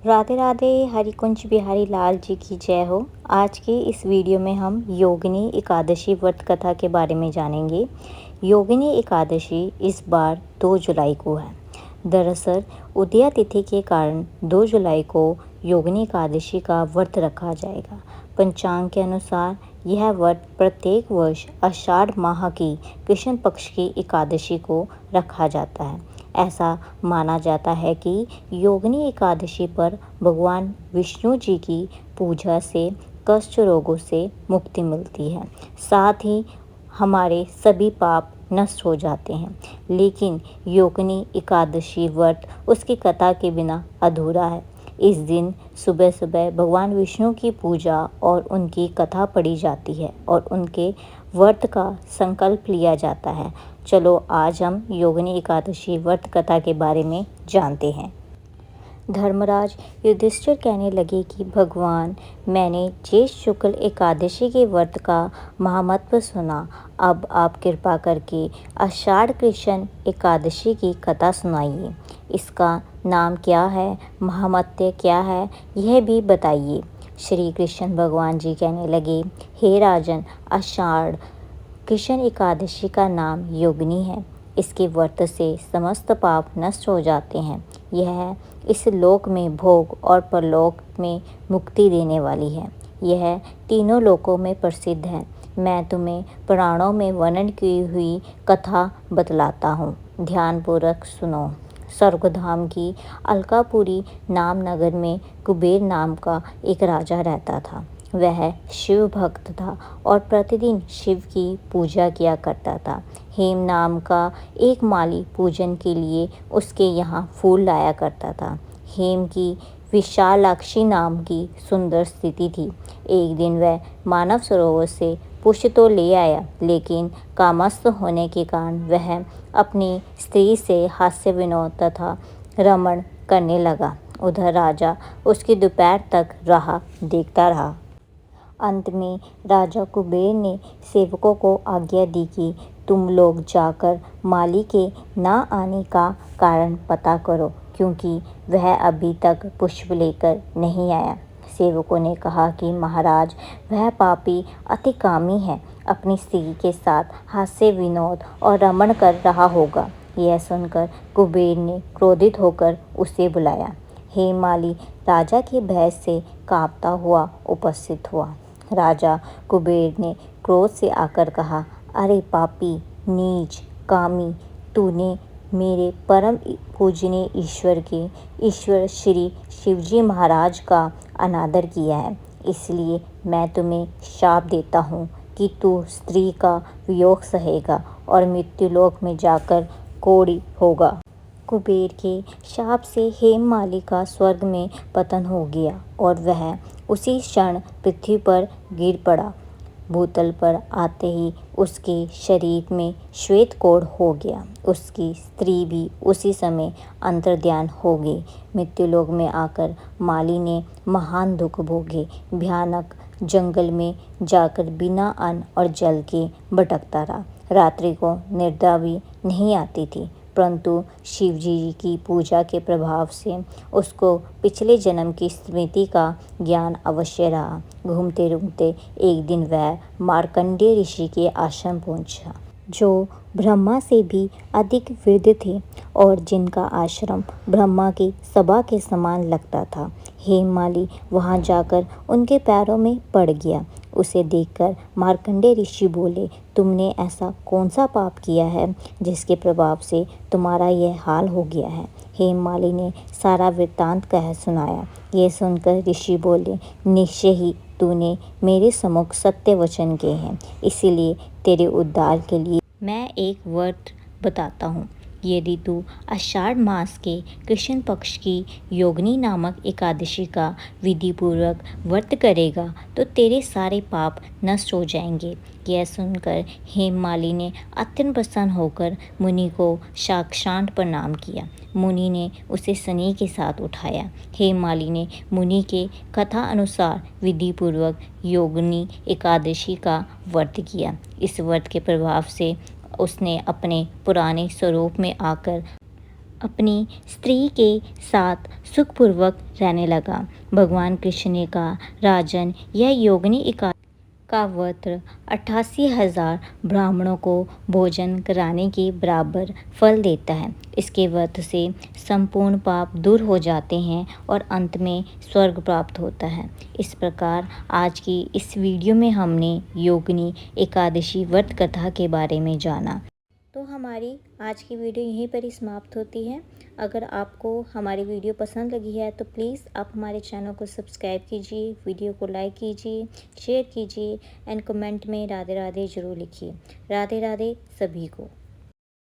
राधे राधे। हरिकुंज बिहारी लाल जी की जय हो। आज की इस वीडियो में हम योगिनी एकादशी व्रत कथा के बारे में जानेंगे। योगिनी एकादशी इस बार 2 जुलाई को है। दरअसल उदया तिथि के कारण 2 जुलाई को योगिनी एकादशी का व्रत रखा जाएगा। पंचांग के अनुसार यह व्रत प्रत्येक वर्ष आषाढ़ माह की कृष्ण पक्ष की एकादशी को रखा जाता है। ऐसा माना जाता है कि योगिनी एकादशी पर भगवान विष्णु जी की पूजा से कष्ट रोगों से मुक्ति मिलती है, साथ ही हमारे सभी पाप नष्ट हो जाते हैं। लेकिन योगिनी एकादशी व्रत उसकी कथा के बिना अधूरा है। इस दिन सुबह सुबह भगवान विष्णु की पूजा और उनकी कथा पढ़ी जाती है और उनके व्रत का संकल्प लिया जाता है। चलो आज हम योगिनी एकादशी व्रत कथा के बारे में जानते हैं। धर्मराज युधिष्ठिर कहने लगे कि भगवान, मैंने ज्येष्ठ शुक्ल एकादशी के व्रत का महामत्व सुना। अब आप कृपा करके आषाढ़ कृष्ण एकादशी की कथा सुनाइए। इसका नाम क्या है, महामत्व क्या है, यह भी बताइए। श्री कृष्ण भगवान जी कहने लगे, हे राजन, आषाढ़ कृष्ण एकादशी का नाम योगिनी है। इसके व्रत से समस्त पाप नष्ट हो जाते हैं। यह इस लोक में भोग और परलोक में मुक्ति देने वाली है। यह तीनों लोकों में प्रसिद्ध है। मैं तुम्हें पुराणों में वर्णन की हुई कथा बतलाता हूँ, ध्यानपूर्वक सुनो। स्वर्गधाम की अलकापुरी नाम नगर में कुबेर नाम का एक राजा रहता था। वह शिव भक्त था और प्रतिदिन शिव की पूजा किया करता था। हेम नाम का एक माली पूजन के लिए उसके यहाँ फूल लाया करता था। हेम की विशालाक्षी नाम की सुंदर स्थिति थी। एक दिन वह मानव सरोवर से पुष्प तो ले आया, लेकिन कामस्थ होने के कारण वह अपनी स्त्री से हास्य विनोद तथा रमण करने लगा। उधर राजा उसकी दोपहर तक राह देखता रहा। अंत में राजा कुबेर ने सेवकों को आज्ञा दी कि तुम लोग जाकर माली के ना आने का कारण पता करो, क्योंकि वह अभी तक पुष्प लेकर नहीं आया। सेवकों ने कहा कि महाराज, वह पापी अतिकामी है, अपनी स्त्री के साथ हास्य विनोद और रमण कर रहा होगा। यह सुनकर कुबेर ने क्रोधित होकर उसे बुलाया। हे माली राजा के भय से कांपता हुआ उपस्थित हुआ। राजा कुबेर ने क्रोध से आकर कहा, अरे पापी, नीच, कामी, तूने मेरे परम पूजनीय ईश्वर श्री शिवजी महाराज का अनादर किया है। इसलिए मैं तुम्हें शाप देता हूँ कि तू स्त्री का वियोग सहेगा और मृत्युलोक में जाकर कोढ़ी होगा। कुबेर के शाप से हेममाली का स्वर्ग में पतन हो गया और वह उसी क्षण पृथ्वी पर गिर पड़ा। भूतल पर आते ही उसके शरीर में श्वेत कोढ़ हो गया। उसकी स्त्री भी उसी समय अंतर्ध्यान हो गई। मृत्युलोक में आकर माली ने महान दुख भोगे। भयानक जंगल में जाकर बिना अन्न और जल के भटकता रहा। रात्रि को निद्रा भी नहीं आती थी, परंतु शिव जी की पूजा के प्रभाव से उसको पिछले जन्म की स्मृति का ज्ञान अवश्य रहा। घूमते घूमते एक दिन वह मार्कंडेय ऋषि के आश्रम पहुंचा, जो ब्रह्मा से भी अधिक वृद्ध थे और जिनका आश्रम ब्रह्मा की सभा के समान लगता था। हेममाली वहां जाकर उनके पैरों में पड़ गया। उसे देखकर मार्कंडेय ऋषि बोले, तुमने ऐसा कौन सा पाप किया है जिसके प्रभाव से तुम्हारा यह हाल हो गया है। हेममाली ने सारा वृत्तांत कह सुनाया। यह सुनकर ऋषि बोले, निश्चय ही तूने मेरे सम्मुख सत्य वचन किए हैं, इसीलिए तेरे उद्धार के लिए मैं एक व्रत बताता हूँ। यदि तू आषाढ़ मास के कृष्ण पक्ष की योगिनी नामक एकादशी का विधिपूर्वक व्रत करेगा तो तेरे सारे पाप नष्ट हो जाएंगे। यह सुनकर हेममाली ने अत्यंत प्रसन्न होकर मुनि को साष्टांग प्रणाम किया। मुनि ने उसे स्नेह के साथ उठाया। हेममाली ने मुनि के कथा अनुसार विधिपूर्वक योगिनी एकादशी का व्रत किया। इस व्रत के प्रभाव से उसने अपने पुराने स्वरूप में आकर अपनी स्त्री के साथ सुखपूर्वक रहने लगा। भगवान कृष्ण ने कहा, राजन, यह योगिनी एकादशी का व्रत 88,000 ब्राह्मणों को भोजन कराने के बराबर फल देता है। इसके व्रत से संपूर्ण पाप दूर हो जाते हैं और अंत में स्वर्ग प्राप्त होता है। इस प्रकार आज की इस वीडियो में हमने योगिनी एकादशी व्रत कथा के बारे में जाना। तो हमारी आज की वीडियो यहीं पर ही समाप्त होती है। अगर आपको हमारी वीडियो पसंद लगी है तो प्लीज़ आप हमारे चैनल को सब्सक्राइब कीजिए, वीडियो को लाइक कीजिए, शेयर कीजिए एंड कमेंट में राधे राधे ज़रूर लिखिए। राधे राधे सभी को।